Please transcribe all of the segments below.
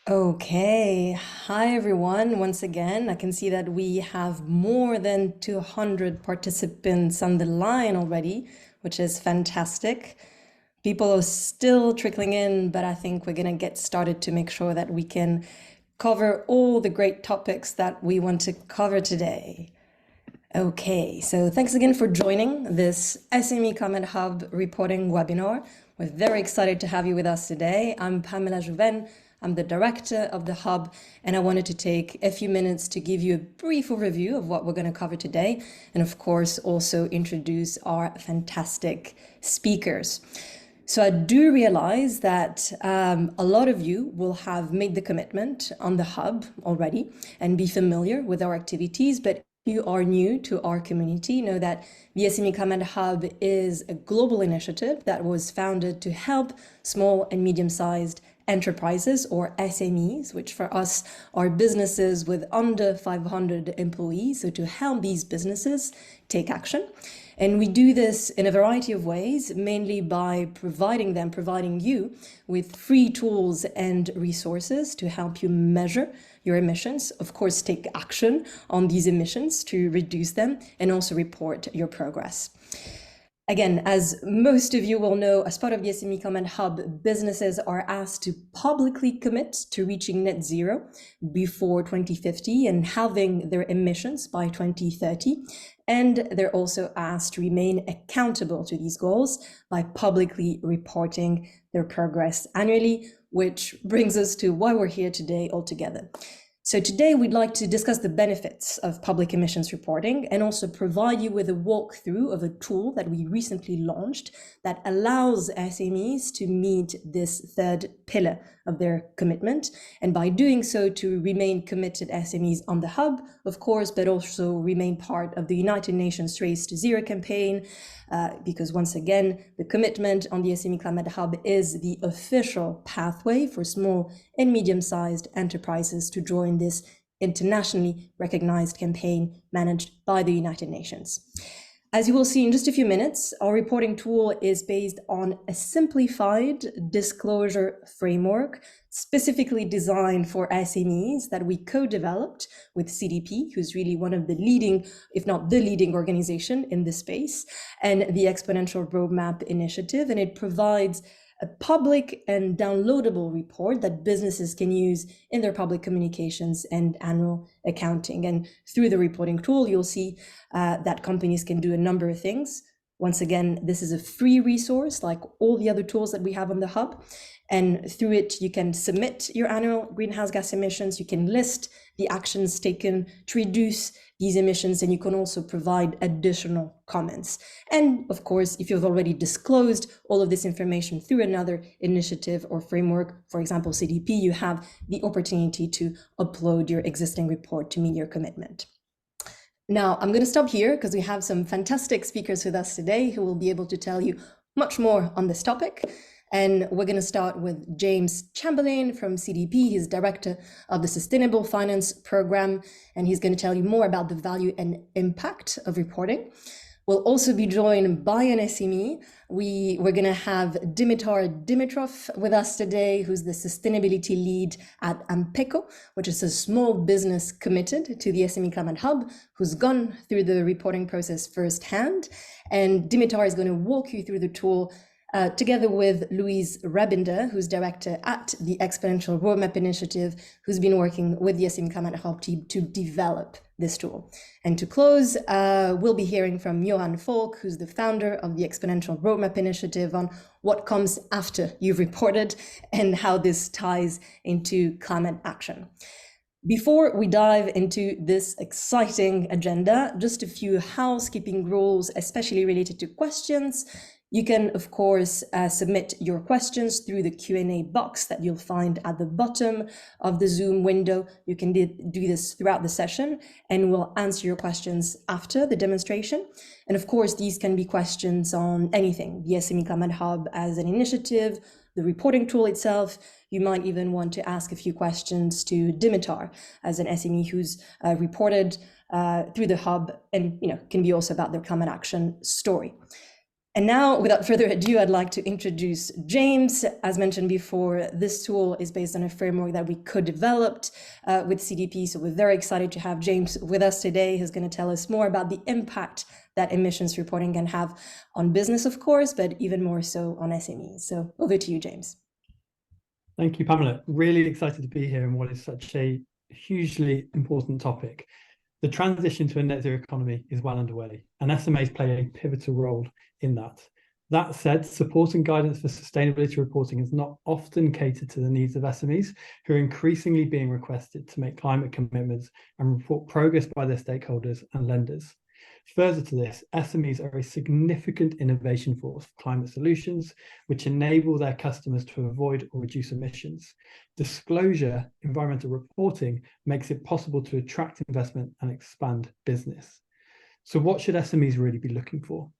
Okay, hi everyone. Once again, I can see that we have more than 200 participants on the line already, which is fantastic. People are still trickling in, but I think we're going to get started to make sure that we can cover all the great topics that we want to cover today. Okay, so thanks again for joining this SME Climate Hub reporting webinar. We're very excited to have you with us today. I'm Pamela Jouven. I'm the director of the Hub, and I wanted to take a few minutes to give you a brief overview of what we're going to cover today, and of course, also introduce our fantastic speakers. So I do realize that a lot of you will have made the commitment on the Hub already and be familiar with our activities, but if you are new to our community, know that the SME Climate Hub is a global initiative that was founded to help small and medium-sized enterprises, or SMEs, which for us are businesses with under 500 employees, so to help these businesses take action. And we do this in a variety of ways, mainly by providing you with free tools and resources to help you measure your emissions, of course, take action on these emissions to reduce them, and also report your progress. Again, as most of you will know, as part of the SME Climate Hub, businesses are asked to publicly commit to reaching net zero before 2050 and halving their emissions by 2030. And they're also asked to remain accountable to these goals by publicly reporting their progress annually, which brings us to why we're here today altogether. So today we'd like to discuss the benefits of public emissions reporting and also provide you with a walkthrough of a tool that we recently launched that allows SMEs to meet this third pillar of their commitment. And by doing so, to remain committed SMEs on the Hub, of course, but also remain part of the United Nations Race to Zero campaign, because once again, the commitment on the SME Climate Hub is the official pathway for small and medium-sized enterprises to join this internationally recognized campaign managed by the United Nations. As you will see in just a few minutes, our reporting tool is based on a simplified disclosure framework specifically designed for SMEs that we co-developed with CDP, who's really one of the leading, if not the leading organization in this space, and the Exponential Roadmap Initiative. And it provides a public and downloadable report that businesses can use in their public communications and annual accounting. And through the reporting tool, you'll see that companies can do a number of things. Once again, this is a free resource like all the other tools that we have on the Hub. And through it, you can submit your annual greenhouse gas emissions. You can list the actions taken to reduce these emissions, and you can also provide additional comments. And of course, if you've already disclosed all of this information through another initiative or framework, for example, CDP, you have the opportunity to upload your existing report to meet your commitment. Now, I'm going to stop here because we have some fantastic speakers with us today who will be able to tell you much more on this topic. And we're going to start with James Chamberlain from CDP. He's director of the Sustainable Finance Program, and he's going to tell you more about the value and impact of reporting. We'll also be joined by an SME. We're going to have Dimitar Dimitrov with us today, who's the sustainability lead at Pekko, which is a small business committed to the SME Climate Hub, who's gone through the reporting process firsthand. And Dimitar is going to walk you through the tool together with Louise Rabinder, who's director at the Exponential Roadmap Initiative, who's been working with the SME Climate Hub team to develop this tool. And to close, we'll be hearing from Johan Falk, who's the founder of the Exponential Roadmap Initiative, on what comes after you've reported and how this ties into climate action. Before we dive into this exciting agenda, just a few housekeeping rules, especially related to questions. You can, of course, submit your questions through the Q&A box that you'll find at the bottom of the Zoom window. You can do this throughout the session, and we'll answer your questions after the demonstration. And of course, these can be questions on anything, the SME Climate Hub as an initiative, the reporting tool itself. You might even want to ask a few questions to Dimitar as an SME who's reported through the Hub, and can be also about their climate action story. And now, without further ado, I'd like to introduce James. As mentioned before, this tool is based on a framework that we co-developed with CDP. So we're very excited to have James with us today. He's going to tell us more about the impact that emissions reporting can have on business, of course, but even more so on SMEs. So over to you, James. Thank you, Pamela. Really excited to be here in what is such a hugely important topic. The transition to a net zero economy is well underway, and SMEs play a pivotal role in that. That said, support and guidance for sustainability reporting is not often catered to the needs of SMEs, who are increasingly being requested to make climate commitments and report progress by their stakeholders and lenders. Further to this, SMEs are a significant innovation force for climate solutions, which enable their customers to avoid or reduce emissions. Disclosure, environmental reporting, makes it possible to attract investment and expand business. So what should SMEs really be looking for?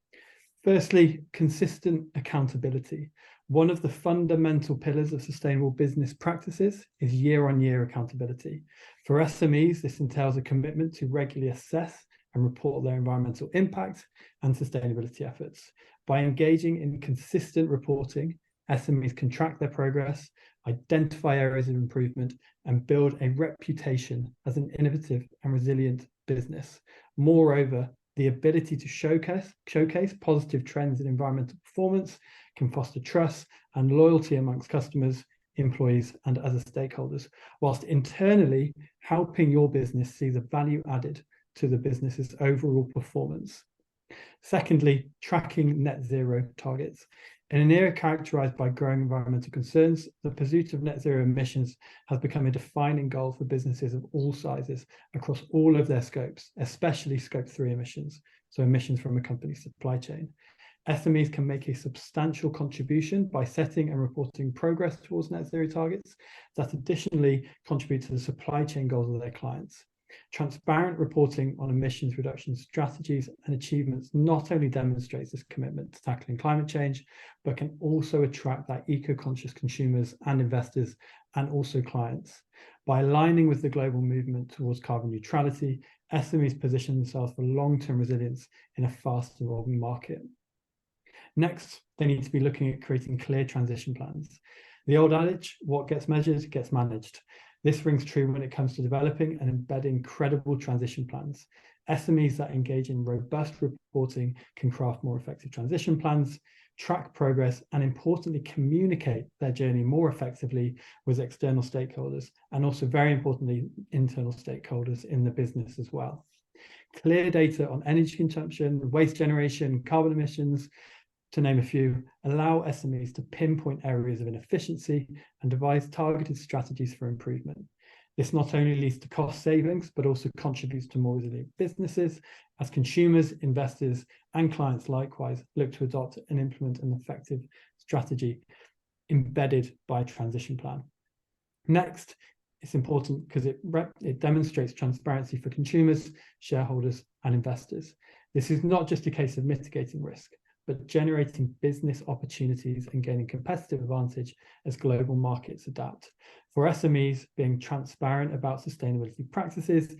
Firstly, consistent accountability. One of the fundamental pillars of sustainable business practices is year-on-year accountability. For SMEs, this entails a commitment to regularly assess and report their environmental impact and sustainability efforts. By engaging in consistent reporting, SMEs can track their progress, identify areas of improvement, and build a reputation as an innovative and resilient business. Moreover, the ability to showcase positive trends in environmental performance can foster trust and loyalty amongst customers, employees, and other stakeholders, whilst internally helping your business see the value added to the business's overall performance. Secondly, tracking net zero targets. In an era characterized by growing environmental concerns, the pursuit of net zero emissions has become a defining goal for businesses of all sizes across all of their scopes, especially scope 3 emissions, so emissions from a company's supply chain. SMEs can make a substantial contribution by setting and reporting progress towards net zero targets that additionally contribute to the supply chain goals of their clients. Transparent reporting on emissions reduction strategies and achievements not only demonstrates this commitment to tackling climate change, but can also attract that eco-conscious consumers and investors and also clients. By aligning with the global movement towards carbon neutrality, SMEs position themselves for long-term resilience in a fast evolving market. Next, they need to be looking at creating clear transition plans. The old adage, what gets measured gets managed. This rings true when it comes to developing and embedding credible transition plans. SMEs that engage in robust reporting can craft more effective transition plans, track progress, and importantly, communicate their journey more effectively with external stakeholders, and also very importantly, internal stakeholders in the business as well. Clear data on energy consumption, waste generation, carbon emissions, to name a few, allow SMEs to pinpoint areas of inefficiency and devise targeted strategies for improvement. This not only leads to cost savings, but also contributes to more resilient businesses as consumers, investors, and clients likewise look to adopt and implement an effective strategy embedded by a transition plan. Next, it's important because it demonstrates transparency for consumers, shareholders, and investors. This is not just a case of mitigating risk, but generating business opportunities and gaining competitive advantage as global markets adapt. For SMEs, being transparent about sustainability practices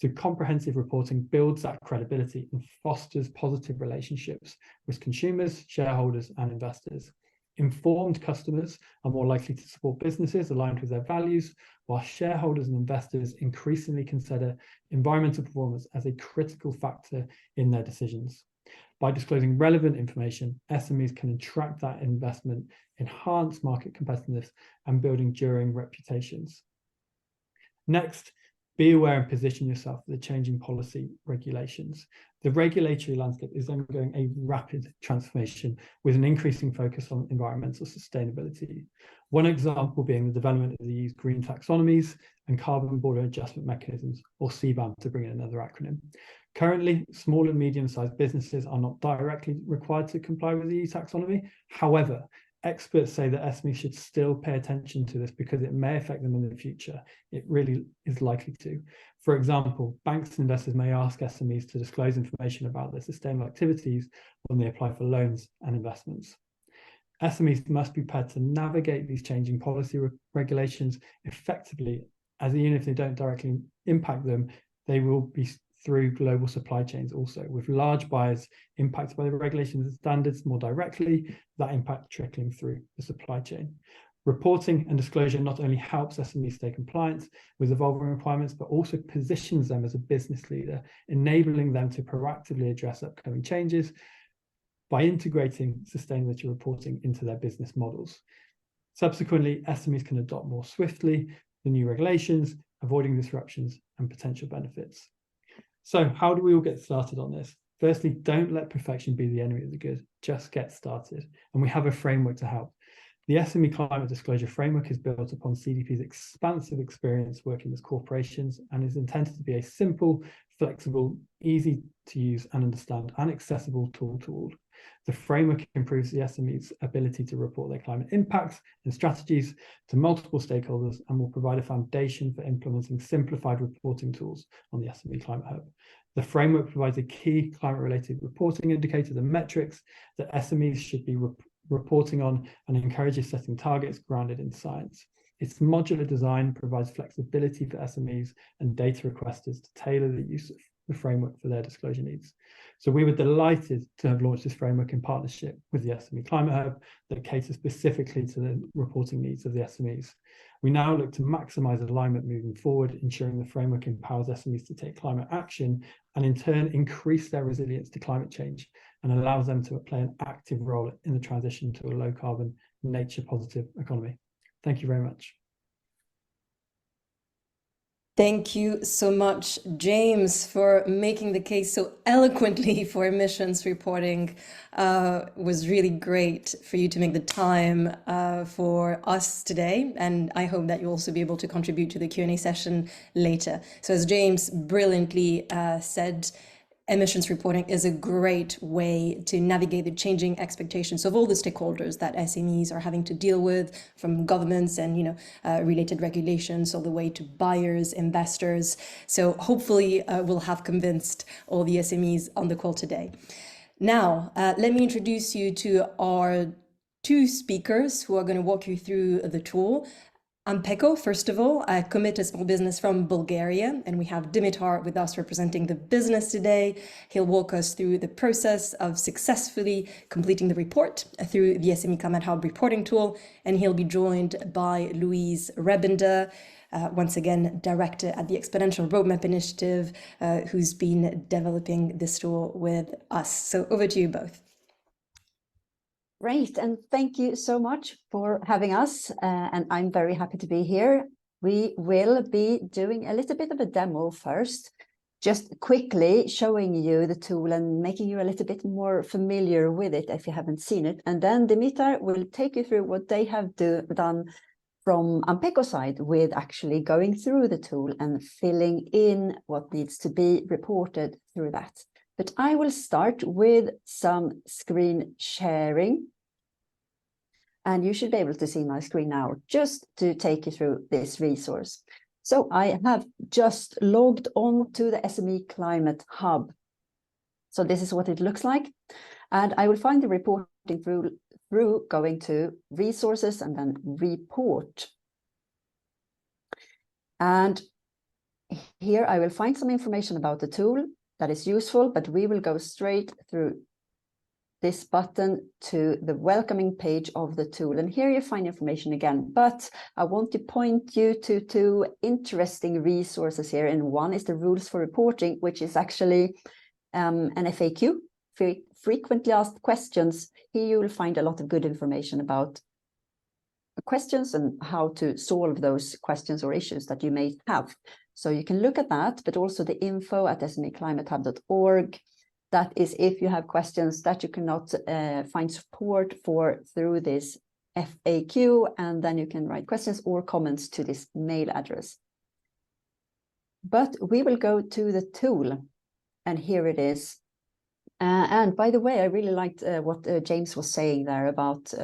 through comprehensive reporting builds that credibility and fosters positive relationships with consumers, shareholders, and investors. Informed customers are more likely to support businesses aligned with their values, while shareholders and investors increasingly consider environmental performance as a critical factor in their decisions. By disclosing relevant information, SMEs can attract that investment, enhance market competitiveness, and build enduring reputations. Next, be aware and position yourself for the changing policy regulations. The regulatory landscape is undergoing a rapid transformation with an increasing focus on environmental sustainability. One example being the development of the EU's green taxonomies and carbon border adjustment mechanisms, or CBAM to bring in another acronym. Currently, small and medium-sized businesses are not directly required to comply with the EU taxonomy. However, experts say that SMEs should still pay attention to this because it may affect them in the future. It really is likely to. For example, banks and investors may ask SMEs to disclose information about their sustainable activities when they apply for loans and investments. SMEs must be prepared to navigate these changing policy regulations effectively, as even if they don't directly impact them, they will be through global supply chains also, with large buyers impacted by the regulations and standards more directly, that impact trickling through the supply chain. Reporting and disclosure not only helps SMEs stay compliant with evolving requirements, but also positions them as a business leader, enabling them to proactively address upcoming changes by integrating sustainability reporting into their business models. Subsequently, SMEs can adopt more swiftly the new regulations, avoiding disruptions and potential benefits. So how do we all get started on this? Firstly, don't let perfection be the enemy of the good. Just get started. And we have a framework to help. The SME Climate Disclosure Framework is built upon CDP's expansive experience working with corporations and is intended to be a simple, flexible, easy to use and understand and accessible tool to all. The framework improves the SME's ability to report their climate impacts and strategies to multiple stakeholders and will provide a foundation for implementing simplified reporting tools on the SME Climate Hub. The framework provides a key climate-related reporting indicators and metrics that SMEs should be reporting on and encourages setting targets grounded in science. Its modular design provides flexibility for SMEs and data requesters to tailor the use of the framework for their disclosure needs. So we were delighted to have launched this framework in partnership with the SME Climate Hub that caters specifically to the reporting needs of the SMEs. We now look to maximize alignment moving forward, ensuring the framework empowers SMEs to take climate action and in turn increase their resilience to climate change and allows them to play an active role in the transition to a low carbon, nature positive economy. Thank you very much. Thank you so much, James, for making the case so eloquently for emissions reporting. It was really great for you to make the time for us today, and I hope that you'll also be able to contribute to the Q&A session later. So as James brilliantly said, emissions reporting is a great way to navigate the changing expectations of all the stakeholders that SMEs are having to deal with, from governments and related regulations all the way to buyers, investors. So hopefully we'll have convinced all the SMEs on the call today. Now, let me introduce you to our two speakers who are going to walk you through the tool. I'm Pekko, first of all. I commit a small business from Bulgaria, and we have Dimitar with us representing the business today. He'll walk us through the process of successfully completing the report through the SME Climate Hub reporting tool, and he'll be joined by Louise Rebender, once again, director at the Exponential Roadmap Initiative, who's been developing this tool with us. So over to you both. Great, and thank you so much for having us, and I'm very happy to be here. We will be doing a little bit of a demo first, just quickly showing you the tool and making you a little bit more familiar with it if you haven't seen it. And then Dimitar will take you through what they have done from Pekko's side with actually going through the tool and filling in what needs to be reported through that. But I will start with some screen sharing. And you should be able to see my screen now, just to take you through this resource. So I have just logged on to the SME Climate Hub. So this is what it looks like. And I will find the reporting through going to resources and then report. And here I will find some information about the tool that is useful, but we will go straight through this button to the welcoming page of the tool. And here you find information again, but I want to point you to two interesting resources here. And one is the rules for reporting, which is actually an FAQ, frequently asked questions. Here you will find a lot of good information about questions and how to solve those questions or issues that you may have. So you can look at that, but also the info at smeclimatehub.org. That is if you have questions that you cannot find support for through this FAQ, and then you can write questions or comments to this mail address. But we will go to the tool, and here it is. And by the way, I really liked what James was saying there about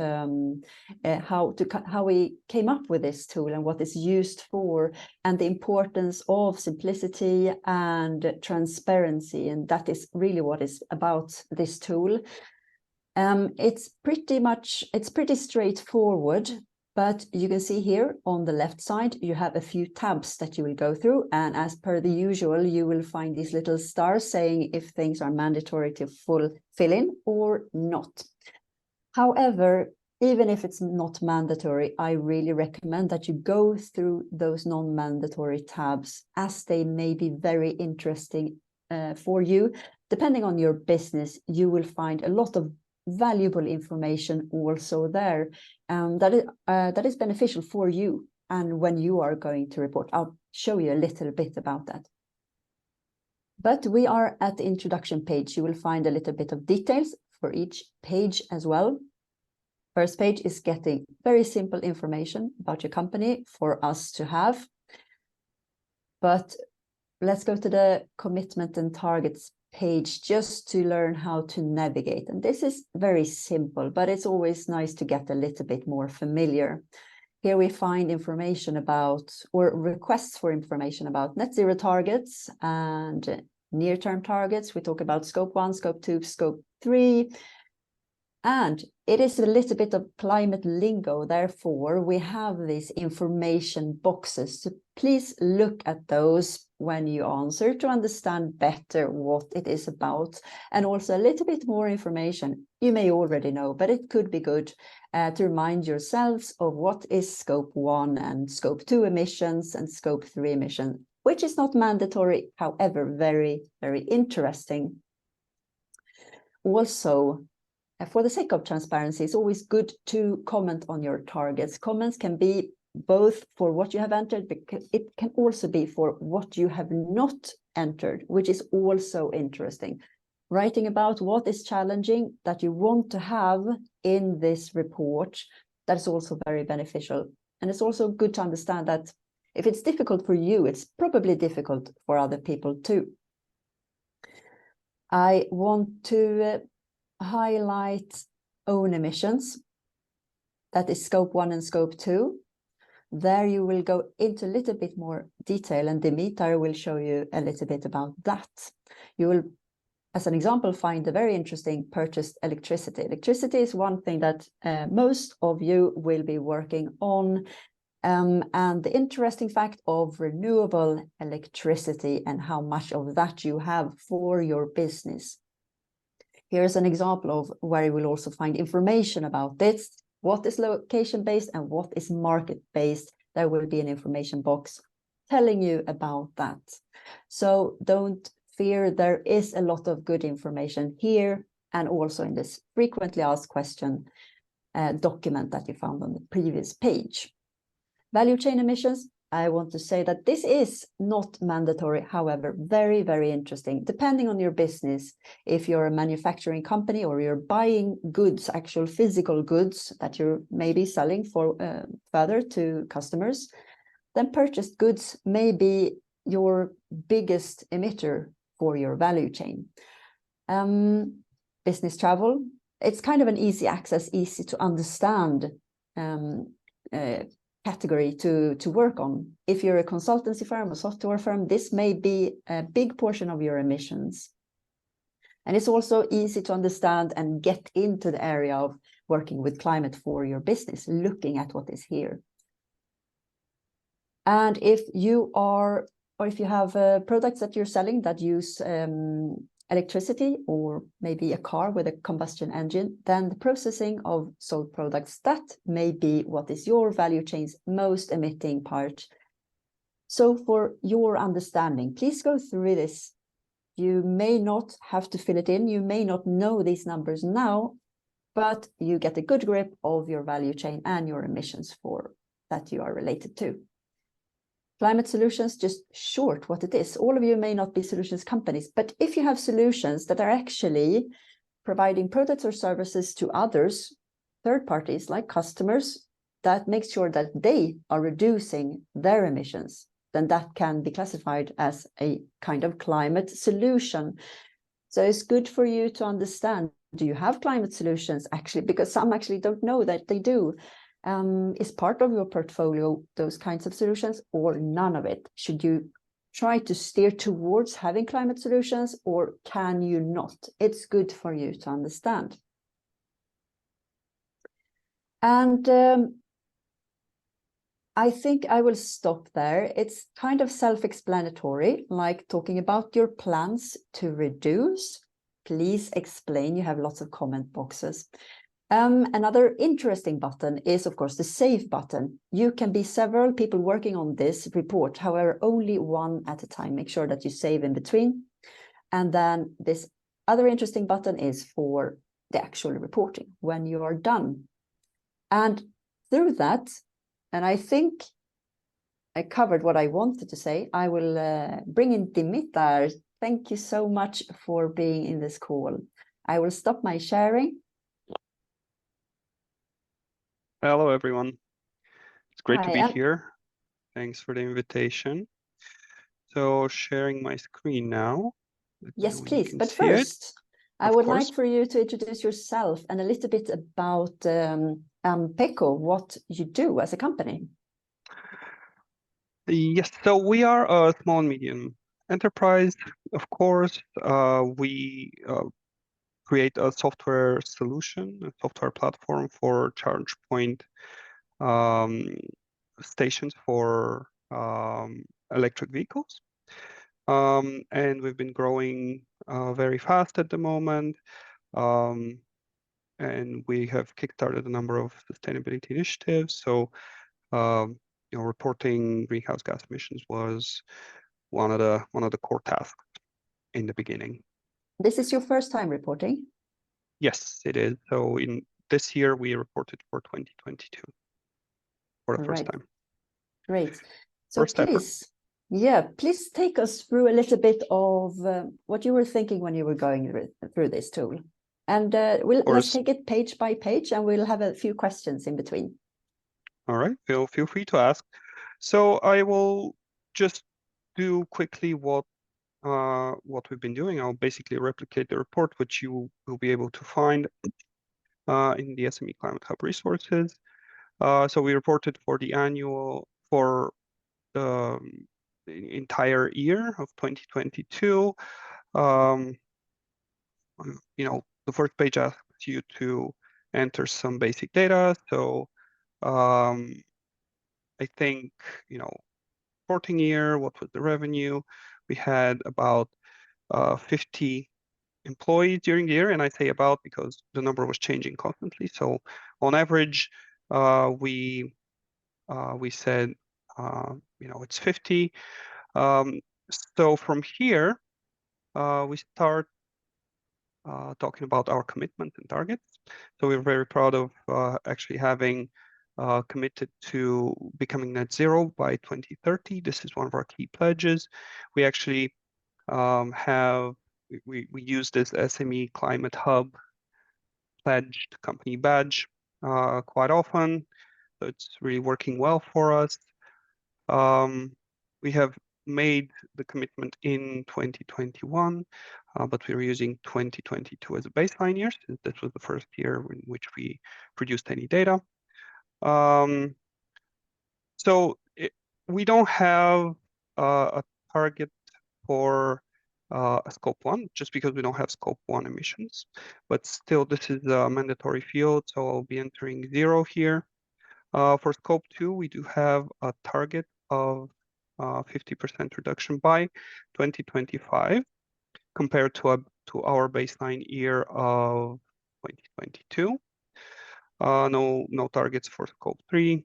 how we came up with this tool and what it's used for, and the importance of simplicity and transparency. And that is really what is about this tool. It's pretty straightforward. But you can see here on the left side, you have a few tabs that you will go through. And as per the usual, you will find these little stars saying if things are mandatory to fill in or not. However, even if it's not mandatory, I really recommend that you go through those non-mandatory tabs, as they may be very interesting for you. Depending on your business, you will find a lot of valuable information also there that is beneficial for you and when you are going to report. I'll show you a little bit about that. But we are at the introduction page. You will find a little bit of details for each page as well. First page is getting very simple information about your company for us to have. But let's go to the commitment and targets page just to learn how to navigate. And this is very simple, but it's always nice to get a little bit more familiar. Here we find information about, or requests for information about, net zero targets and near-term targets. We talk about scope 1, scope 2, scope 3. And it is a little bit of climate lingo. Therefore, we have these information boxes. So please look at those when you answer to understand better what it is about. And also a little bit more information you may already know, but it could be good to remind yourselves of what is scope 1 and scope 2 emissions and scope 3 emissions, which is not mandatory, however, very, very interesting. Also, for the sake of transparency, it's always good to comment on your targets. Comments can be both for what you have entered, but it can also be for what you have not entered, which is also interesting. Writing about what is challenging that you want to have in this report, that's also very beneficial. And it's also good to understand that if it's difficult for you, it's probably difficult for other people too. I want to highlight own emissions. That is scope 1 and scope 2. There you will go into a little bit more detail, and Dimitar will show you a little bit about that. You will, as an example, find the very interesting purchased electricity. Electricity is one thing that most of you will be working on. And the interesting fact of renewable electricity and how much of that you have for your business. Here's an example of where you will also find information about this. What is location-based and what is market-based? There will be an information box telling you about that. So don't fear, there is a lot of good information here and also in this frequently asked question document that you found on the previous page. Value chain emissions. I want to say that this is not mandatory, however, very, very interesting. Depending on your business, if you're a manufacturing company or you're buying goods, actual physical goods that you're maybe selling for further to customers, then purchased goods may be your biggest emitter for your value chain. Business travel, it's kind of an easy access, easy to understand category to work on. If you're a consultancy firm or software firm, this may be a big portion of your emissions. And it's also easy to understand and get into the area of working with climate for your business, looking at what is here. And if you are, or if you have products that you're selling that use electricity or maybe a car with a combustion engine, then the processing of sold products, that may be what is your value chain's most emitting part. So for your understanding, please go through this. You may not have to fill it in. You may not know these numbers now, but you get a good grip of your value chain and your emissions for that you are related to. Climate solutions, just short what it is. All of you may not be solutions companies, but if you have solutions that are actually providing products or services to others, third parties like customers, that makes sure that they are reducing their emissions, then that can be classified as a kind of climate solution. So it's good for you to understand, do you have climate solutions actually? Because some actually don't know that they do. Is part of your portfolio those kinds of solutions or none of it? Should you try to steer towards having climate solutions or can you not? It's good for you to understand. And I think I will stop there. It's kind of self-explanatory, like talking about your plans to reduce. Please explain. You have lots of comment boxes. Another interesting button is, of course, the save button. You can be several people working on this report, however, only one at a time. Make sure that you save in between. And then this other interesting button is for the actual reporting when you are done. And through that, and I think I covered what I wanted to say, I will bring in Dimitar. Thank you so much for being in this call. I will stop my sharing. Hello, everyone. It's great to Hi, be and here. Thanks for the invitation. So sharing my screen now. Let me yes, know when you please. can But see it. first, I Of would course. like for you to introduce yourself and a little bit about Pekko, what you do as a company. Yes, so we are a small and medium enterprise, of course. We create a software solution, a software platform for charge point stations for electric vehicles. And we've been growing very fast at the moment. And we have kickstarted a number of sustainability initiatives. So, reporting greenhouse gas emissions was one of the core tasks in the beginning. This is your first time reporting? Yes, it is. So in this year, we reported for 2022 for the first time. Great. So First ever. please take us through a little bit of what you were thinking when you were going through this tool. And let's take it page by page, and we'll have a few questions in between. All right, feel free to ask. So I will just do quickly what we've been doing. I'll basically replicate the report, which you will be able to find in the SME Climate Hub resources. So we reported for the entire year of 2022. The first page asks you to enter some basic data. So I think, reporting year, what was the revenue? We had about 50 employees during the year, and I say about because the number was changing constantly. So on average, we said, it's 50. So from here, we start talking about our commitments and targets. So we're very proud of actually having committed to becoming net zero by 2030. This is one of our key pledges. We actually we use this SME Climate Hub pledged company badge quite often. So it's really working well for us. We have made the commitment in 2021, but we were using 2022 as a baseline year, since this was the first year in which we produced any data. We don't have a target for a scope 1, just because we don't have scope 1 emissions. But still, this is a mandatory field, so I'll be entering 0 here. For scope 2, we do have a target of 50% reduction by 2025 compared to our baseline year of 2022. No targets for scope 3.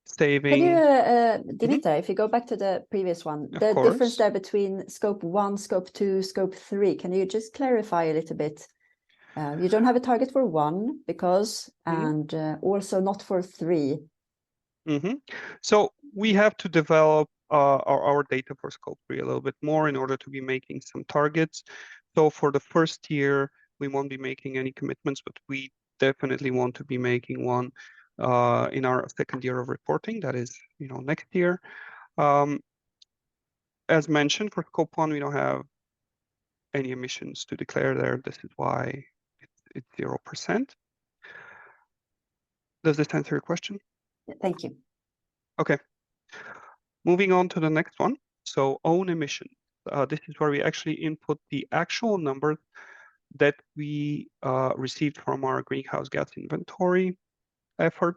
Saving. Can you, Dimitar, if you go back to the previous one, the difference there between scope 1, scope 2, scope 3, can you just clarify a little bit? You don't have a target for 1 because, and also not for 3. So we have to develop our data for scope 3 a little bit more in order to be making some targets. So for the first year, we won't be making any commitments, but we definitely want to be making one in our second year of reporting, that is, next year. As mentioned, for scope 1, we don't have any emissions to declare there. This is why it's 0%. Does this answer your question? Thank you. Okay. Moving on to the next one. So own emissions. This is where we actually input the actual numbers that we received from our greenhouse gas inventory effort.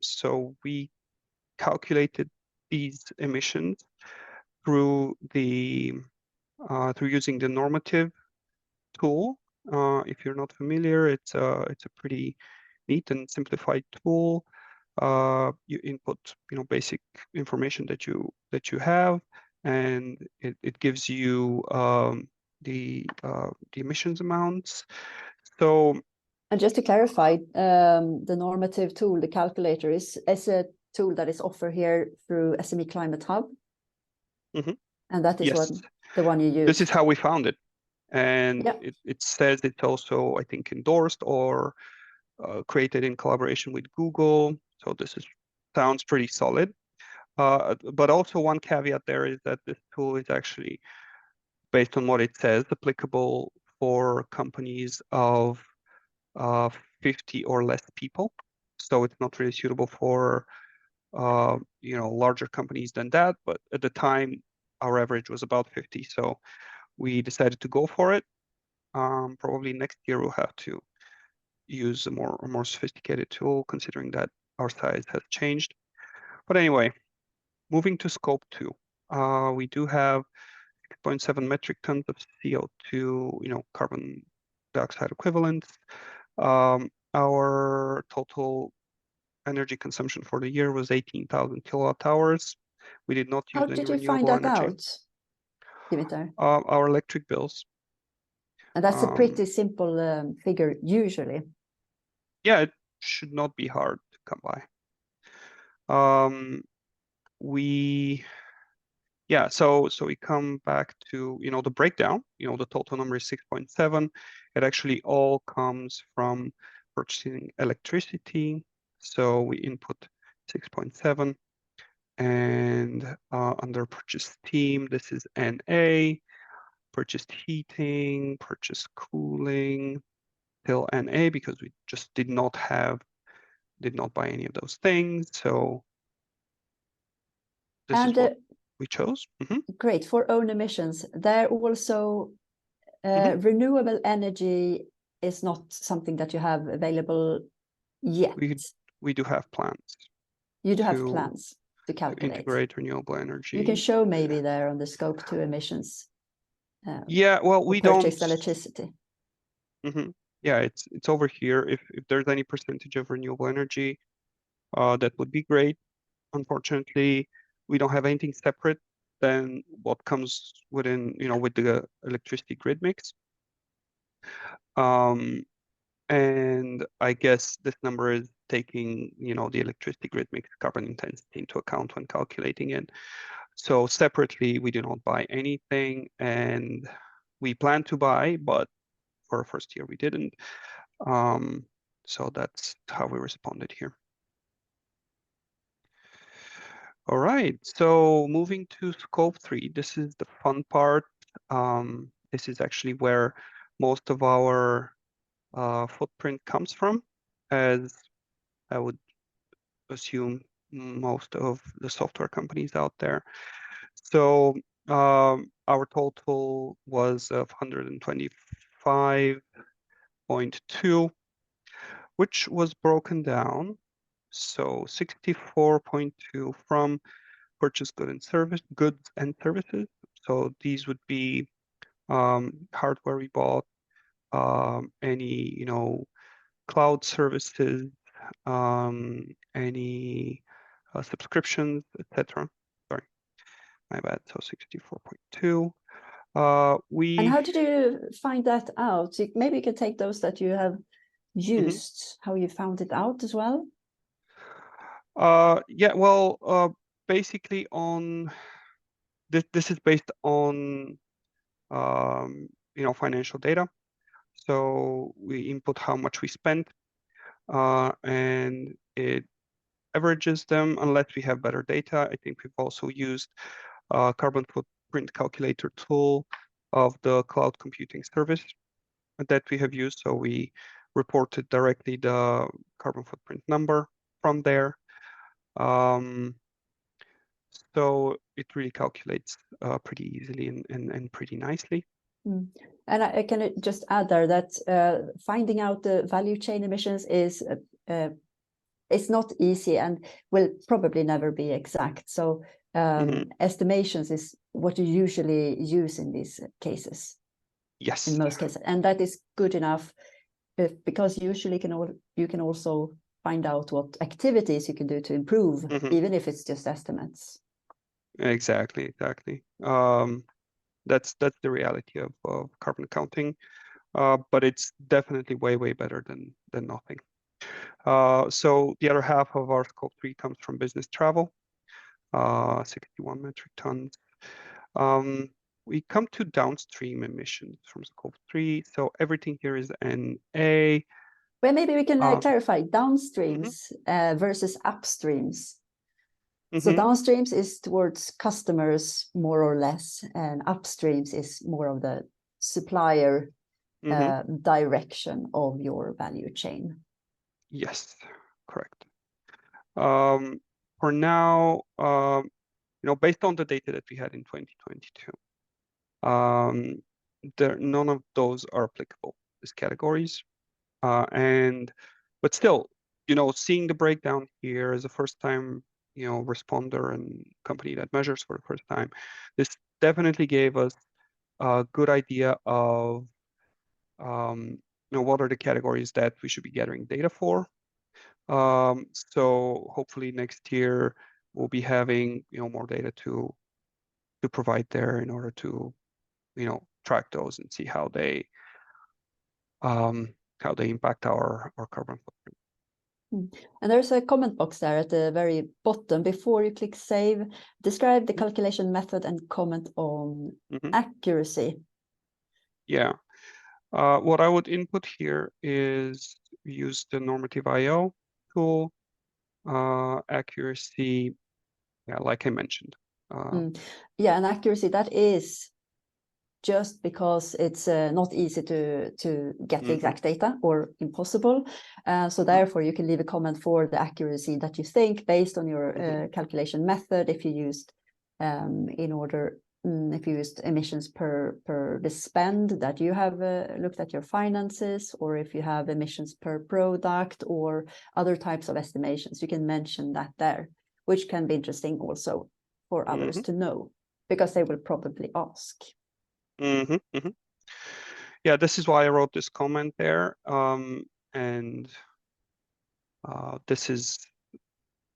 So we calculated these emissions through using the Normative Tool. If you're not familiar, it's a pretty neat and simplified tool. You input basic information that you have, and it gives you the emissions amounts. So, and just to clarify, the Normative Tool, the calculator, is a tool that is offered here through SME Climate Hub, and that is yes, the one you use. This is how we found it, and yeah. it says it's also, I think, endorsed or created in collaboration with Google. So this sounds pretty solid. But also one caveat there is that this tool is actually, based on what it says, applicable for companies of 50 or less people. So it's not really suitable for larger companies than that. But at the time, our average was about 50. So we decided to go for it. Probably next year we'll have to use a more sophisticated tool, considering that our size has changed. But anyway, moving to scope 2, we do have 6.7 metric tons of CO2, carbon dioxide equivalents. Our total energy consumption for the year was 18,000 kilowatt hours. We did not use any renewable energy. How did you find that out, Dimitar? Our electric bills. And that's a pretty simple figure usually. Yeah, it should not be hard to come by. So we come back to the breakdown. The total number is 6.7. It actually all comes from purchasing electricity. So we input 6.7, and under purchase team, this is NA, purchased heating, purchased cooling, till NA, because we just did not buy any of those things. So this is what we chose. Great. For own emissions, there also renewable energy is not something that you have available yet. We do have plans. You do have plans to calculate. Integrate renewable energy. You can show maybe there on the scope 2 emissions. Yeah, well, we don't purchase electricity. Yeah, it's over here. If there's any percentage of renewable energy, that would be great. Unfortunately, we don't have anything separate than what comes within, with the electricity grid mix. And I guess this number is taking, the electricity grid mix carbon intensity into account when calculating it. So separately, we do not buy anything, and we plan to buy, but for our first year we didn't. So that's how we responded here. All right, so moving to scope 3, this is the fun part. This is actually where most of our footprint comes from, as I would assume most of the software companies out there. So our total was of 125.2, which was broken down. So 64.2 from purchased goods and services. So these would be hardware we bought, any cloud services, any subscriptions, etc. Sorry, my bad. So 64.2. And how did you find that out? Maybe you can take those that you have used, how you found it out as well. Yeah, well, basically on this is based on financial data. So we input how much we spent, and it averages them unless we have better data. I think we've also used carbon footprint calculator tool of the cloud computing service that we have used. So we reported directly the carbon footprint number from there. So it really calculates pretty easily and pretty nicely. And I can just add there that finding out the value chain emissions is it's not easy and will probably never be exact. So estimations is what you usually use in these cases. Yes. In most cases, and that is good enough because usually you can also find out what activities you can do to improve, even if it's just estimates. Exactly. That's the reality of carbon accounting, but it's definitely way better than nothing. So the other half of our scope 3 comes from business travel, 61 metric tons. We come to downstream emissions from scope 3. So everything here is NA. Well, maybe we can clarify downstreams versus upstreams. So downstreams is towards customers more or less, and upstreams is more of the supplier direction of your value chain. Yes, correct. For now, based on the data that we had in 2022, none of those are applicable as categories. But still, seeing the breakdown here as a first-time, responder and company that measures for the first time, this definitely gave us a good idea of, what are the categories that we should be gathering data for. So hopefully next year we'll be having, more data to provide there in order to, track those and see how they impact our carbon footprint. And there's a comment box there at the very bottom. Before you click save, describe the calculation method and comment on accuracy. Yeah. What I would input here is use the Normative tool, accuracy, like I mentioned. Yeah, and accuracy, that is just because it's not easy to get the exact data or impossible. So therefore you can leave a comment for the accuracy that you think based on your calculation method. If you used if you used emissions per the spend that you have looked at your finances, or if you have emissions per product or other types of estimations, you can mention that there, which can be interesting also for others to know, because they will probably ask. Yeah, this is why I wrote this comment there. This is,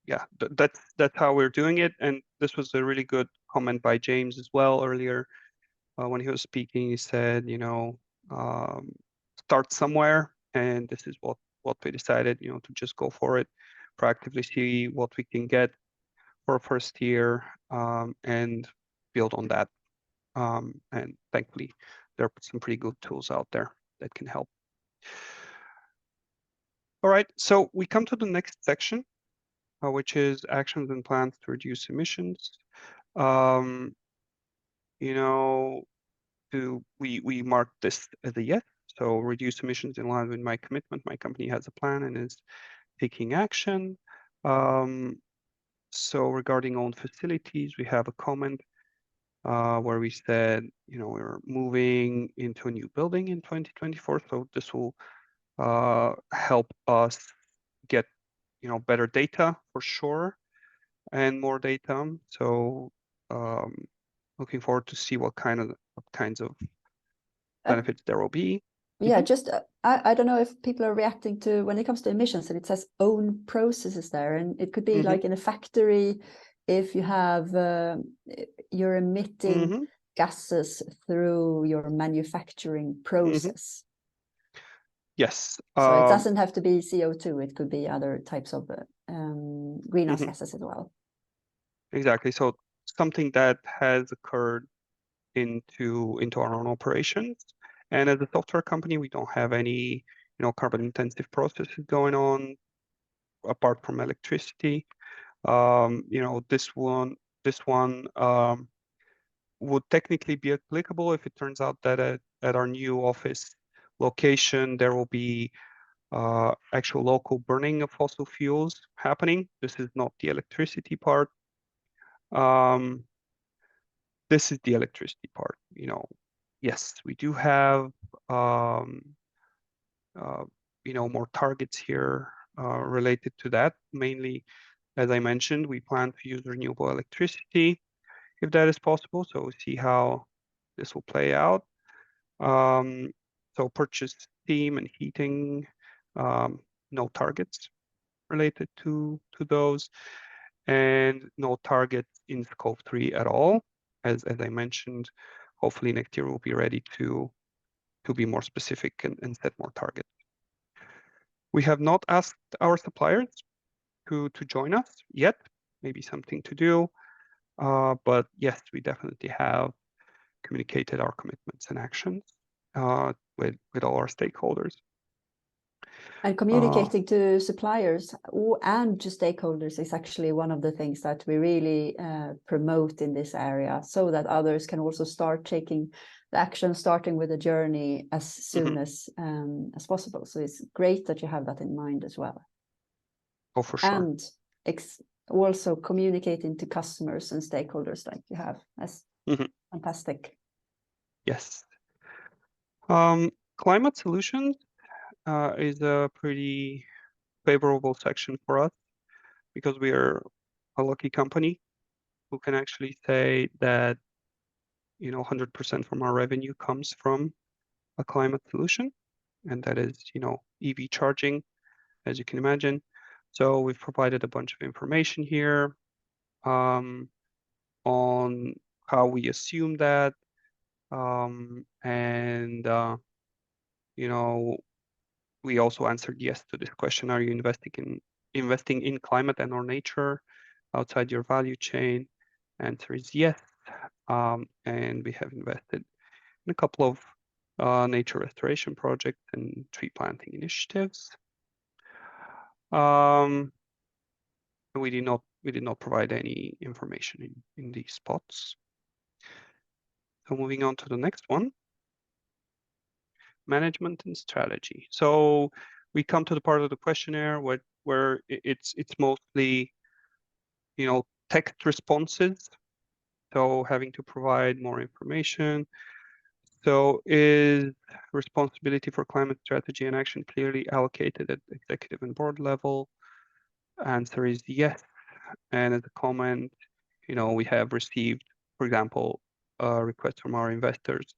that's how we're doing it. And this was a really good comment by James as well earlier when he was speaking. He said, start somewhere, and this is what we decided, to just go for it, proactively see what we can get for a first year, and build on that. And thankfully, there are some pretty good tools out there that can help. All right, so we come to the next section, which is actions and plans to reduce emissions. We marked this as a yes. So reduce emissions in line with my commitment. My company has a plan and is taking action. So regarding owned facilities, we have a comment where we said, we're moving into a new building in 2024. So this will help us get, better data for sure, and more data. So looking forward to see what kinds of benefits there will be. Yeah, just I don't know if people are reacting to when it comes to emissions, and it says own processes there, and it could be like in a factory, if you have you're emitting gases through your manufacturing process. Yes. So it doesn't have to be CO2; it could be other types of greenhouse gases as well. Exactly. So something that has occurred into our own operations. And as a software company, we don't have any, carbon intensive processes going on apart from electricity. This one would technically be applicable if it turns out that at our new office location, there will be actual local burning of fossil fuels happening. This is not the electricity part. This is the electricity part. Yes, we do have more targets here related to that. Mainly, as I mentioned, we plan to use renewable electricity if that is possible. So we'll see how this will play out. So purchase steam and heating, no targets related to those, and no targets in scope 3 at all. As I mentioned, hopefully next year we'll be ready to be more specific and set more targets. We have not asked our suppliers to join us yet, maybe something to do. But yes, we definitely have communicated our commitments and actions with all our stakeholders. And communicating to suppliers and to stakeholders is actually one of the things that we really promote in this area, so that others can also start taking the action, starting with the journey as soon as possible. So it's great that you have that in mind as well. Oh, for sure. And also communicating to customers and stakeholders like you have. That's fantastic. Yes. Climate solutions is a pretty favorable section for us because we are a lucky company who can actually say that 100% from our revenue comes from a climate solution, and that is EV charging, as you can imagine. So we've provided a bunch of information here on how we assume that, and we also answered yes to this question: are you investing in climate and or nature outside your value chain? Answer is yes, and we have invested in a couple of nature restoration projects and tree planting initiatives. We did not provide any information in these spots. So moving on to the next one, management and strategy. So we come to the part of the questionnaire where it's mostly text responses, so having to provide more information. So is responsibility for climate strategy and action clearly allocated at executive and board level? Answer is yes. And as a comment, we have received, for example, a request from our investors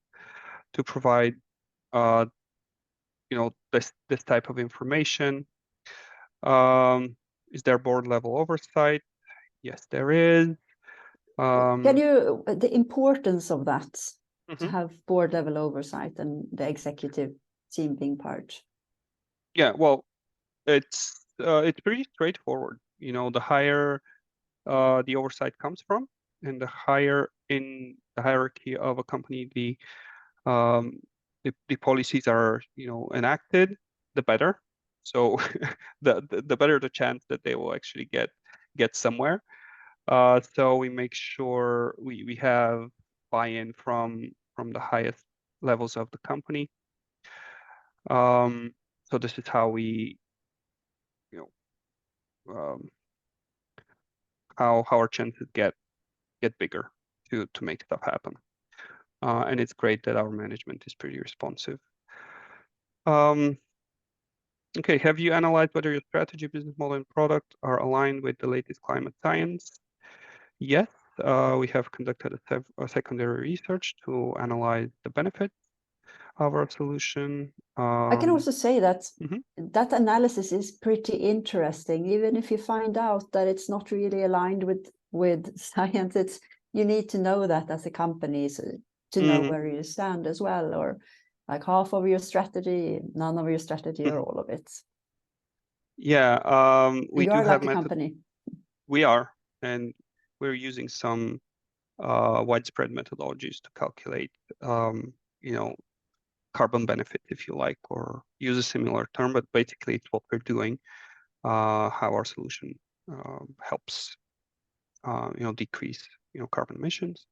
to provide this type of information. Is there board level oversight? Yes, there is. Can you, the importance of that, to have board level oversight and the executive team being part? Yeah, well, it's pretty straightforward. The higher the oversight comes from, and the higher in the hierarchy of a company the policies are enacted, the better. So the better the chance that they will actually get somewhere. So we make sure we have buy-in from the highest levels of the company. So this is how we how our chances get bigger to make stuff happen. And it's great that our management is pretty responsive. Okay, have you analyzed whether your strategy, business model, and product are aligned with the latest climate science? Yes, we have conducted a secondary research to analyze the benefits of our solution. I can also say that that analysis is pretty interesting, even if you find out that it's not really aligned with science. You need to know that as a company to know where you stand as well, or like half of your strategy, none of your strategy, or all of it. Yeah, we you do are have like a company. We are, and we're using some widespread methodologies to calculate, carbon benefit, if you like, or use a similar term, but basically it's what we're doing, how our solution helps, decrease, carbon emissions.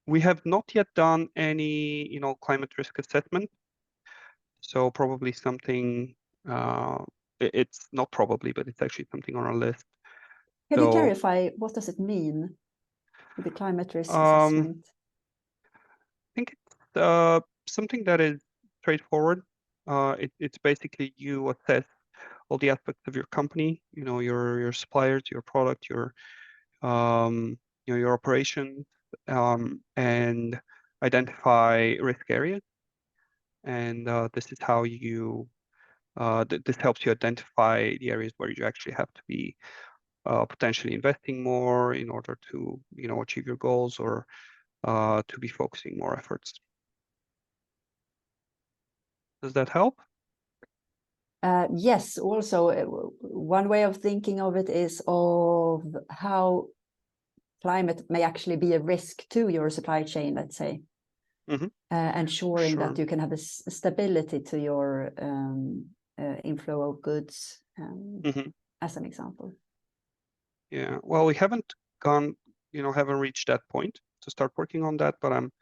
We have not yet done any, climate risk assessment. So probably something, it's not probably, but it's actually something on our list. Can you clarify, what does it mean with the climate risk assessment? I think it's something that is straightforward. It's basically you assess all the aspects of your company, your suppliers, your product, your operations, and identify risk areas. And this is how you this helps you identify the areas where you actually have to be potentially investing more in order to achieve your goals, or to be focusing more efforts. Does that help? Yes, also one way of thinking of it is of how climate may actually be a risk to your supply chain, let's say, ensuring that you can have a stability to your inflow of goods, as an example. Yeah, well, we haven't haven't reached that point to start working on that, but I'm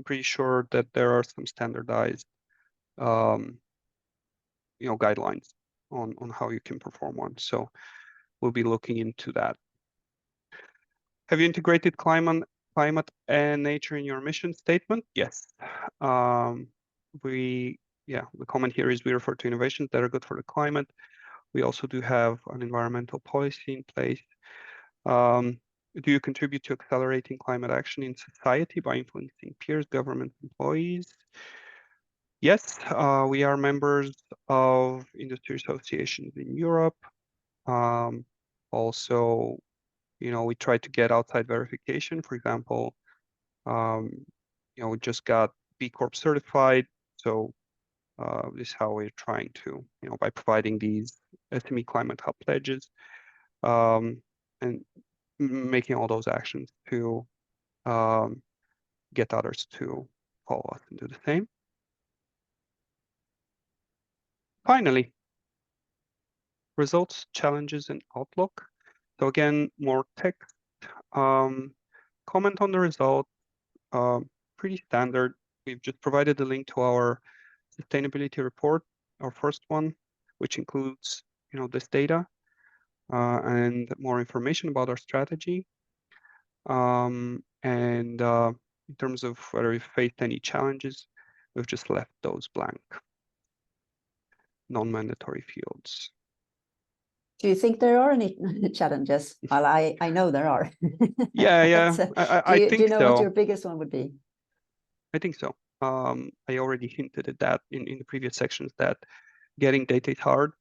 pretty sure that there are some standardized guidelines on how you can perform one. So we'll be looking into that. Have you integrated climate and nature in your mission statement? Yes. The comment here is we refer to innovations that are good for the climate. We also do have an environmental policy in place. Do you contribute to accelerating climate action in society by influencing peers, government, employees? Yes, we are members of industry associations in Europe. Also, we try to get outside verification. For example, we just got B Corp certified. So this is how we're trying to, by providing these SME Climate Hub pledges, and making all those actions to get others to follow us and do the same. Finally, results, challenges, and outlook. So again, more text. Comment on the result. Pretty standard. We've just provided a link to our sustainability report, our first one, which includes this data and more information about our strategy. And in terms of whether we faced any challenges, we've just left those blank, non-mandatory fields. Do you think there are any challenges? Well, I know there are. Yeah. I think so. Do you know what your biggest one would be? I think so. I already hinted at that in the previous sections, that getting data is hard.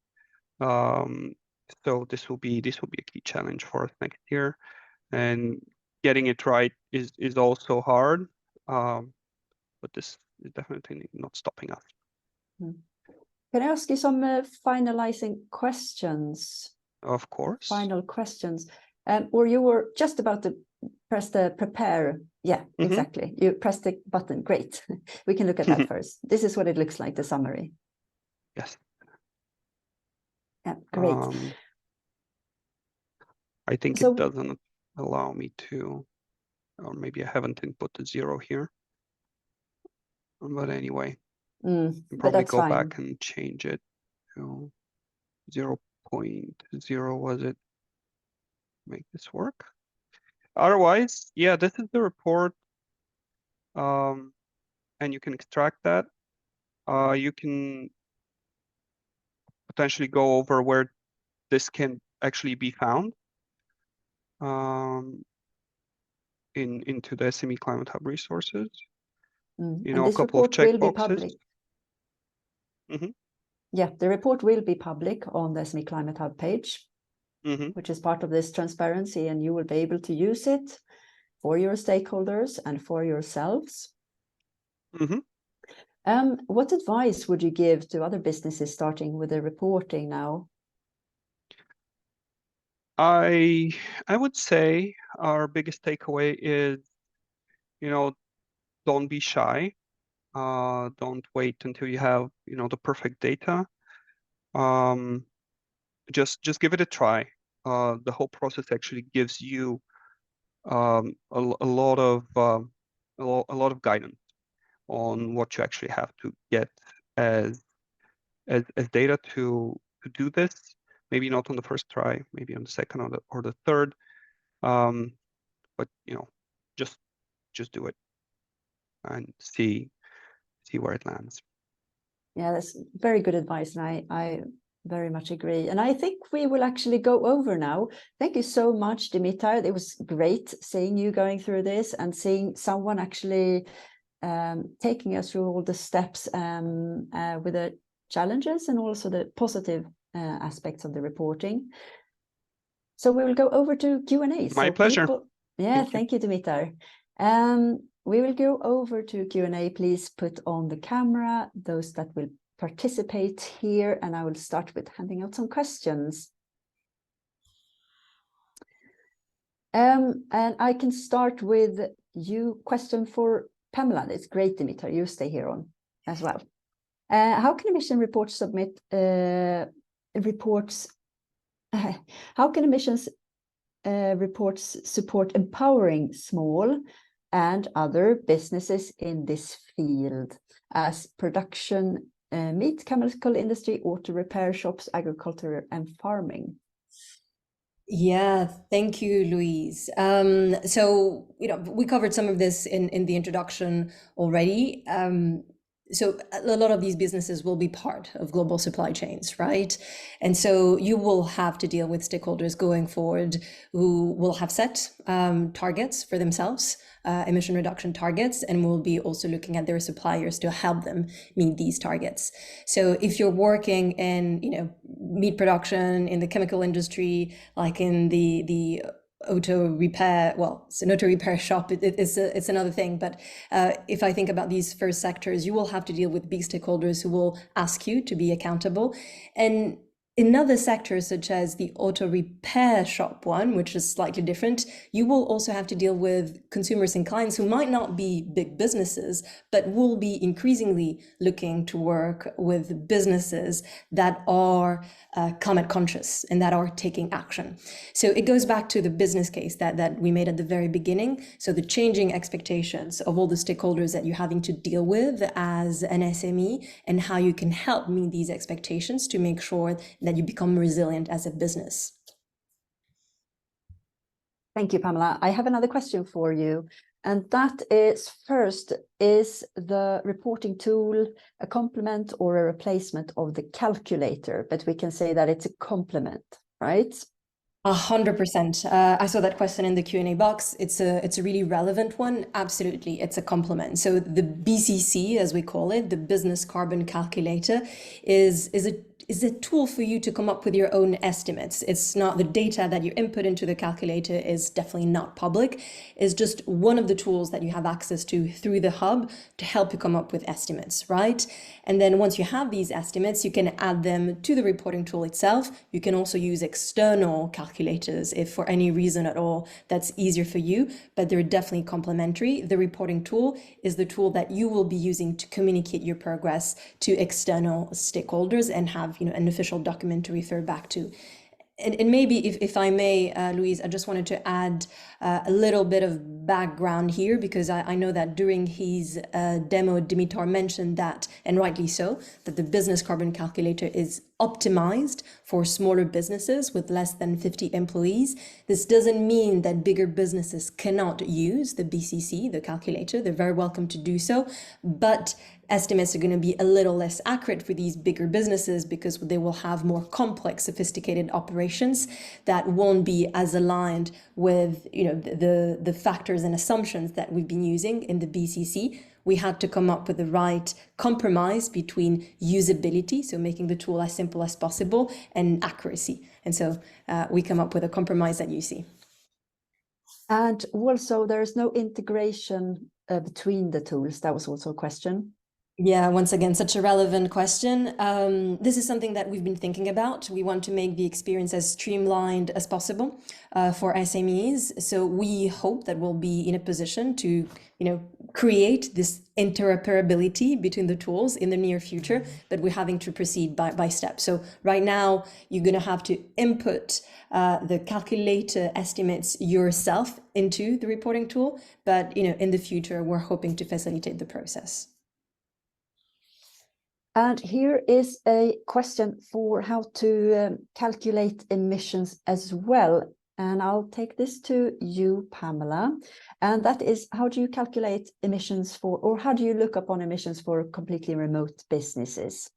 So this will be a key challenge for us next year, and getting it right is also hard. But this is definitely not stopping us. Can I ask you some finalizing questions? Of course. Final questions. Or you were just about to press the prepare. Yeah, exactly. You pressed the button. Great. We can look at that first. This is what it looks like, the summary. Yes. Yeah, great. I think it doesn't allow me to, or maybe I haven't input the 0 here. But anyway, probably go back and change it to 0.0, was it? Make this work. Otherwise, yeah, this is the report. And you can extract that. You can potentially go over where this can actually be found into the SME Climate Hub resources. And a this couple of report will be checkboxes. public. Yeah, the report will be public on the SME Climate Hub page, which is part of this transparency, and you will be able to use it for your stakeholders and for yourselves. What advice would you give to other businesses starting with the reporting now? I would say our biggest takeaway is, don't be shy. Don't wait until you have, the perfect data. Just give it a try. The whole process actually gives you a lot of guidance on what you actually have to get as data to do this. Maybe not on the first try, maybe on the second or the third. But just do it and see where it lands. Yeah, that's very good advice, and I very much agree. And I think we will actually go over now. Thank you so much, Dimitar. It was great seeing you going through this and seeing someone actually taking us through all the steps with the challenges and also the positive aspects of the reporting. So we will go over to Q&A. My pleasure. Thank you, Dimitar. We will go over to Q&A. Please put on the camera, those that will participate here, and I will start with handing out some questions. And I can start with you. Question for Pamela. It's great, Dimitar. You stay here on as well. How can emission reports submit reports? How can emissions reports support empowering small and other businesses in this field, as production, meat, chemical industry, auto repair shops, agriculture and farming? Yeah, thank you, Louise. So, we covered some of this in the introduction already. So a lot of these businesses will be part of global supply chains, right? And so you will have to deal with stakeholders going forward who will have set targets for themselves, emission reduction targets, and will be also looking at their suppliers to help them meet these targets. So if you're working in, meat production, in the chemical industry, like in the auto repair, well, it's an auto repair shop, it's another thing, but if I think about these first sectors, you will have to deal with big stakeholders who will ask you to be accountable. And in other sectors, such as the auto repair shop one, which is slightly different, you will also have to deal with consumers and clients who might not be big businesses, but will be increasingly looking to work with businesses that are climate conscious and that are taking action. So it goes back to the business case that we made at the very beginning. So the changing expectations of all the stakeholders that you're having to deal with as an SME, and how you can help meet these expectations to make sure that you become resilient as a business. Thank you, Pamela. I have another question for you. And that is, first, is the reporting tool a complement or a replacement of the calculator? But we can say that it's a complement, right? 100%. I saw that question in the Q&A box. It's a really relevant one. Absolutely, it's a complement. So the BCC, as we call it, the Business Carbon Calculator, is a tool for you to come up with your own estimates. It's not the data that you input into the calculator is definitely not public. It's just one of the tools that you have access to through the hub to help you come up with estimates, right? And then once you have these estimates, you can add them to the reporting tool itself. You can also use external calculators if for any reason at all that's easier for you, but they're definitely complementary. The reporting tool is the tool that you will be using to communicate your progress to external stakeholders and have an official document to refer back to. And maybe if I may, Louise, I just wanted to add a little bit of background here, because I know that during his demo, Dimitar mentioned that, and rightly so, that the business carbon calculator is optimized for smaller businesses with less than 50 employees. This doesn't mean that bigger businesses cannot use the BCC, the calculator. They're very welcome to do so, but estimates are going to be a little less accurate for these bigger businesses because they will have more complex, sophisticated operations that won't be as aligned with the factors and assumptions that we've been using in the BCC. We had to come up with the right compromise between usability, so making the tool as simple as possible, and accuracy. And so we come up with a compromise that you see. And also, there is no integration between the tools. That was also a question. Yeah, once again, such a relevant question. This is something that we've been thinking about. We want to make the experience as streamlined as possible for SMEs. So we hope that we'll be in a position to, create this interoperability between the tools in the near future, but we're having to proceed by steps. So right now, you're going to have to input the calculator estimates yourself into the reporting tool. But, in the future, we're hoping to facilitate the process. And here is a question for how to calculate emissions as well. and I'll take this to you, Pamela. And that is, how do you calculate emissions for, or how do you look upon emissions for completely remote businesses?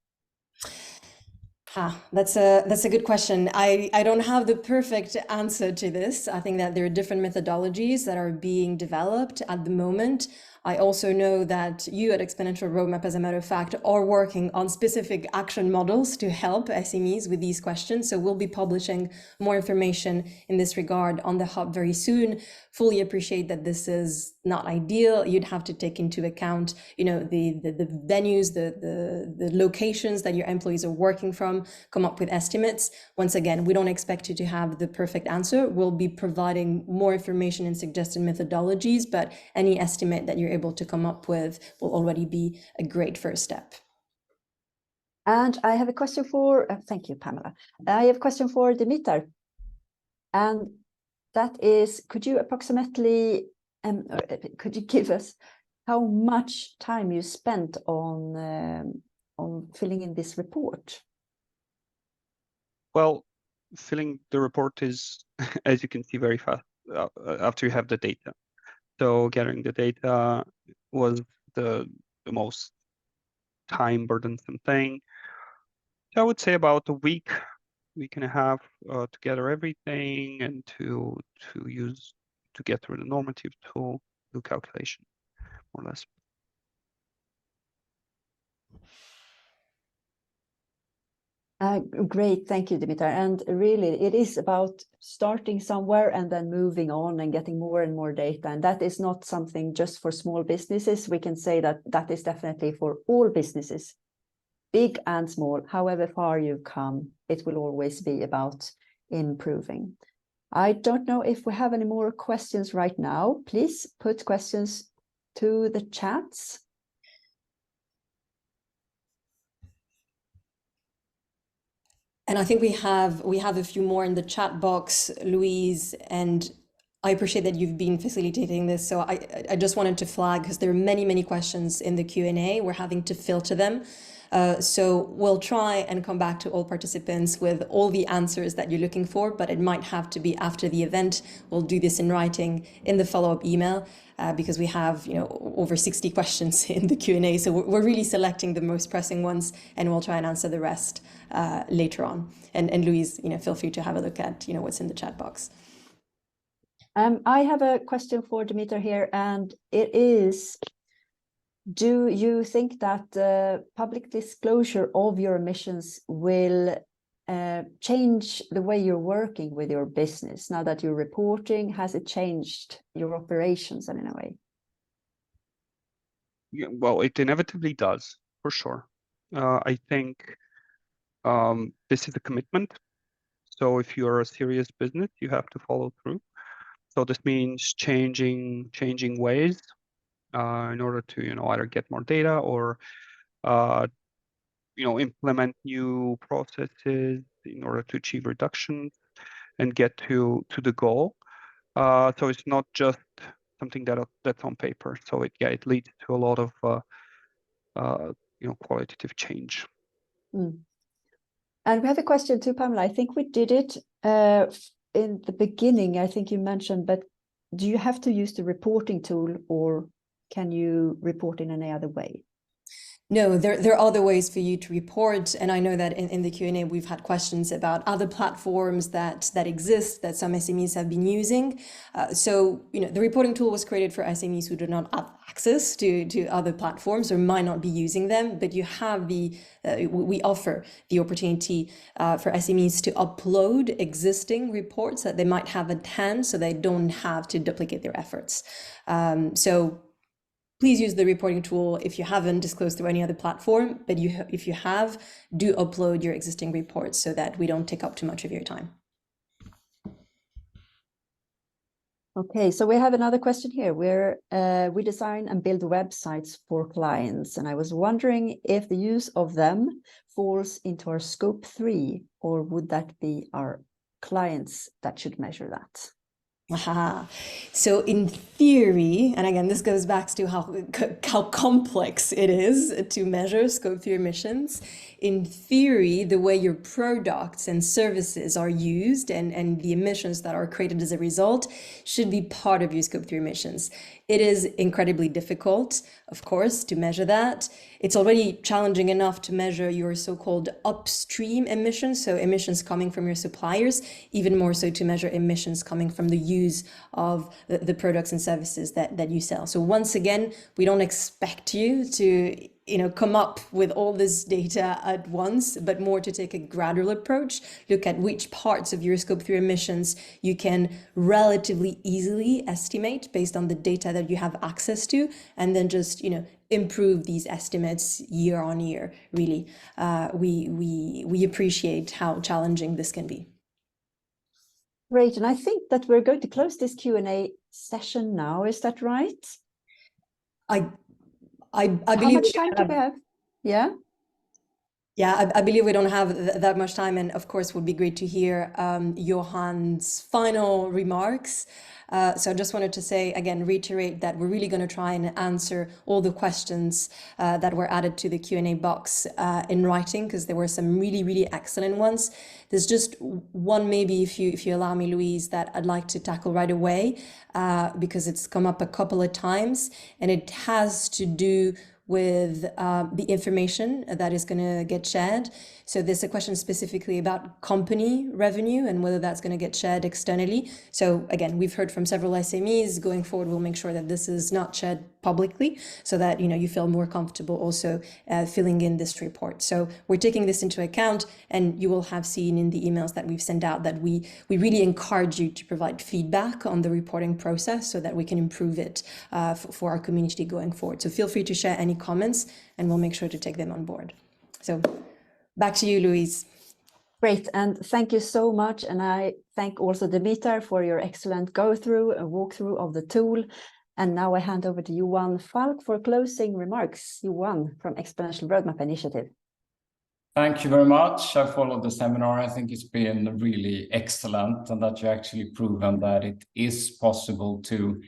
That's a good question. I don't have the perfect answer to this. I think that there are different methodologies that are being developed at the moment. I also know that you at Exponential Roadmap, as a matter of fact, are working on specific action models to help SMEs with these questions. So we'll be publishing more information in this regard on the hub very soon. Fully appreciate that this is not ideal. You'd have to take into account, you know, the venues, the locations that your employees are working from, come up with estimates. Once again, we don't expect you to have the perfect answer. We'll be providing more information and suggested methodologies, but any estimate that you're able to come up with will already be a great first step. And I have a question for, thank you, Pamela. I have a question for Dimitar. And that is, could you approximately, could you give us how much time you spent on filling in this report? Well, filling the report is, as you can see, very fast after you have the data. So gathering the data was the most time burdensome thing. So I would say about a week and a half to gather everything and to get through the normative tool, do calculation, more or less. Great, thank you, Dimitar. And really, it is about starting somewhere and then moving on and getting more and more data. And that is not something just for small businesses. We can say that that is definitely for all businesses, big and small. However far you've come, it will always be about improving. I don't know if we have any more questions right now. Please put questions to the chats. And I think we have a few more in the chat box, Louise, and I appreciate that you've been facilitating this. So I just wanted to flag, because there are many questions in the Q&A. We're having to filter them. So we'll try and come back to all participants with all the answers that you're looking for, but it might have to be after the event. We'll do this in writing in the follow-up email because we have, you know, over 60 questions in the Q&A. So we're really selecting the most pressing ones, and we'll try and answer the rest later on. And Louise, you know, feel free to have a look at, you know, what's in the chat box. I have a question for Dimitar here, and it is, do you think that public disclosure of your emissions will change the way you're working with your business now that you're reporting? Has it changed your operations in a way? Yeah, well, it inevitably does, for sure. I think this is a commitment. So if you're a serious business, you have to follow through. So this means changing ways in order to, you know, either get more data or you know, implement new processes in order to achieve reductions and get to the goal. So it's not just something that's on paper. So it leads to a lot of you know, qualitative change. Mm. And we have a question too, Pamela. I think we did it in the beginning. I think you mentioned, but do you have to use the reporting tool, or can you report in any other way? No, there are other ways for you to report. And I know that in the Q&A, we've had questions about other platforms that exist that some SMEs have been using. So, you know, the reporting tool was created for SMEs who do not have access to other platforms or might not be using them. But you have we offer the opportunity for SMEs to upload existing reports that they might have at hand, so they don't have to duplicate their efforts. So please use the reporting tool if you haven't disclosed through any other platform, but if you have, do upload your existing reports so that we don't take up too much of your time. Okay, so we have another question here where we design and build websites for clients. And I was wondering if the use of them falls into our scope 3, or would that be our clients that should measure that? Aha. So in theory, and again, this goes back to how complex it is to measure Scope 3 emissions. In theory, the way your products and services are used and the emissions that are created as a result should be part of your Scope 3 emissions. It is incredibly difficult, of course, to measure that. It's already challenging enough to measure your so-called upstream emissions, so emissions coming from your suppliers, even more so to measure emissions coming from the use of the products and services that you sell. So once again, we don't expect you to come up with all this data at once, but more to take a gradual approach, look at which parts of your Scope 3 emissions you can relatively easily estimate based on the data that you have access to, and then just, improve these estimates year on year, really. We appreciate how challenging this can be. Great, and I think that we're going to close this Q&A session now, is that right? I believe How much time do we have? Yeah? Yeah, I believe we don't have that much time, and of course, it would be great to hear Johan's final remarks. So I just wanted to say, again, reiterate that we're really going to try and answer all the questions that were added to the Q&A box in writing, because there were some really, really excellent ones. There's just one, maybe, if you allow me, Louise, that I'd like to tackle right away, because it's come up a couple of times, and it has to do with the information that is going to get shared. So there's a question specifically about company revenue and whether that's going to get shared externally. So again, we've heard from several SMEs. Going forward, we'll make sure that this is not shared publicly, so that you feel more comfortable also filling in this report. So we're taking this into account, and you will have seen in the emails that we've sent out that we really encourage you to provide feedback on the reporting process so that we can improve it for our community going forward. So feel free to share any comments, and we'll make sure to take them on board. So back to you, Louise. Great, and thank you so much. And I thank also Dimitar for your excellent go-through and walkthrough of the tool. And now I hand over to Johan Falk for closing remarks. Johan from Exponential Roadmap Initiative. Thank you very much. I followed the seminar. I think it's been really excellent, and that you actually proven that it is possible to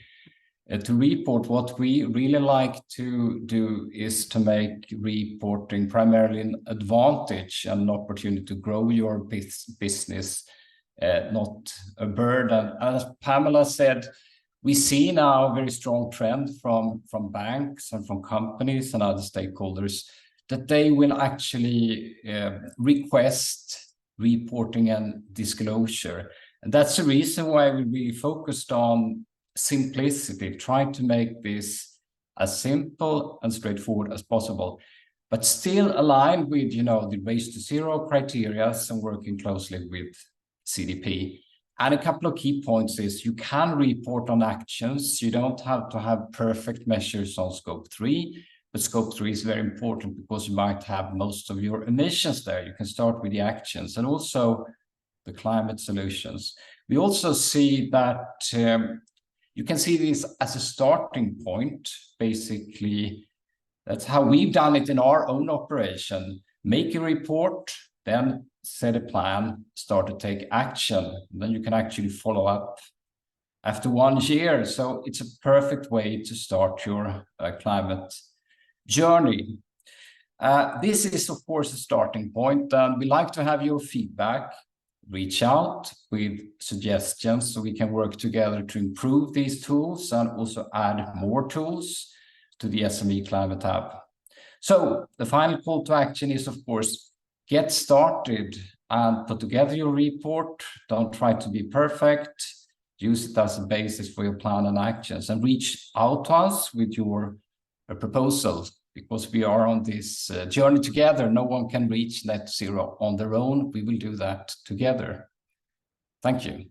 report. What we really like to do is to make reporting primarily an advantage and an opportunity to grow your business, not a burden. As Pamela said, we see now a very strong trend from banks and from companies and other stakeholders that they will actually request reporting and disclosure. And that's the reason why we really focused on simplicity, trying to make this as simple and straightforward as possible, but still aligned with the Race to Zero criteria and working closely with CDP. And a couple of key points is you can report on actions. You don't have to have perfect measures on Scope 3, but Scope 3 is very important because you might have most of your emissions there. You can start with the actions and also the climate solutions. We also see that you can see this as a starting point. Basically, that's how we've done it in our own operation. Make a report, then set a plan, start to take action. Then you can actually follow up after 1 year. So it's a perfect way to start your climate journey. This is, of course, a starting point, and we like to have your feedback. Reach out with suggestions so we can work together to improve these tools and also add more tools to the SME Climate Hub. So the final call to action is, of course, get started and put together your report. Don't try to be perfect. Use it as a basis for your plan and actions, and reach out to us with your proposals, because we are on this journey together. No one can reach net zero on their own. We will do that together. Thank you.